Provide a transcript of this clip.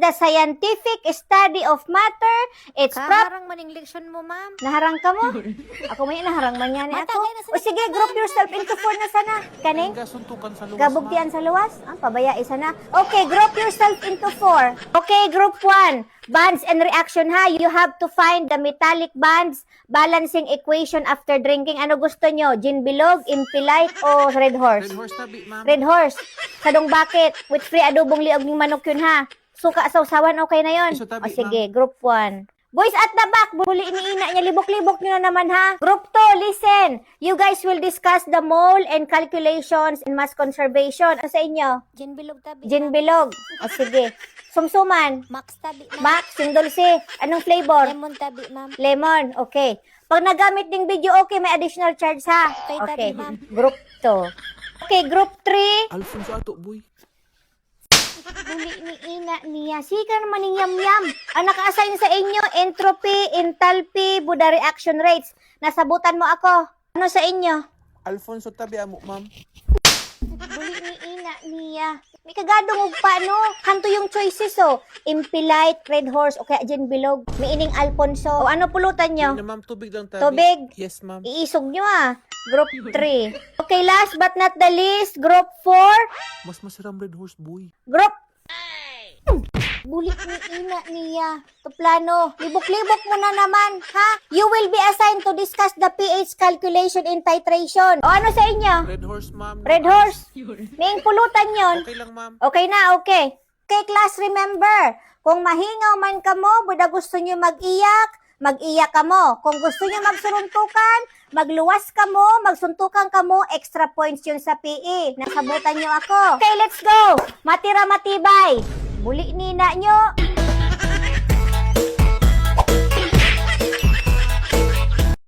the scientific study of matter. It's Kaharang maning leksyon mo, ma'am. Naharang ka mo? Ako may naharang man yan ako. Matagay na sa O sige, group yourself into 4 na sana. Kaning? Suntukan sa luwas, Gabugtian sa luwas? Pabaya isa na. Okay, group yourself into 4. Okay, group 1. Bonds and reaction ha. You have to find the metallic bonds balancing equation after drinking. Ano gusto nyo? Gin bilog, impilite, o red horse? Red horse tabi, ma'am. Red horse. Kadong bakit? With free adobong liog ng manok yun ha. Suka sausawan, okay na yun? Iso tabi, O sige, group 1. Boys at the back, buli iniina niya, libok-libok nyo na naman ha. Group 2, listen. You guys will discuss the mole and calculations in mass conservation. Ano sa inyo? Gin bilog tabi. Gin bilog. O sige. Sumsuman. Max tabi, ma'am. Max, yung dulce. Anong flavor? Lemon tabi, ma'am. Lemon. Okay. Pag nagamit ng video, okay, may additional charge ha. Okay, tabi, ma'am. Group 2. Okay, group 3. Alfonso ato, boy. Buli ni ina niya. Sika naman yung yam-yam. Ang naka-assign sa inyo, entropy, enthalpy, Buda reaction rates. Nasabutan mo ako. Ano sa inyo? Alfonso tabi amo, ma'am. Buli ni ina niya. May kagadong og paano. Kanto yung choices oh. Impilite, red horse, o kaya gin bilog. May ining Alfonso. O ano pulutan nyo? Na, ma'am, tubig lang tabi. Tubig? Yes, ma'am. Iisog nyo ah. Group 3. Okay, last but not the least, group 4. Mas masiram red horse, boy. Group. Bulit ni ina niya. To plano. Libok-libok mo na naman, ha? You will be assigned to discuss the pH calculation in titration. O ano sa inyo? Red horse, ma'am. Red horse? May pulutan yon. Okay lang, ma'am. Okay na, okay. Okay, class, remember. Kung mahingaw man ka mo, buda gusto nyo mag-iyak, mag-iyak ka mo. Kung gusto nyo magsuruntukan, magluwas ka mo, magsuntukan ka mo, extra points yun sa PE. Nasabutan nyo ako. Okay, let's go. Matira matibay. Buli nina nyo.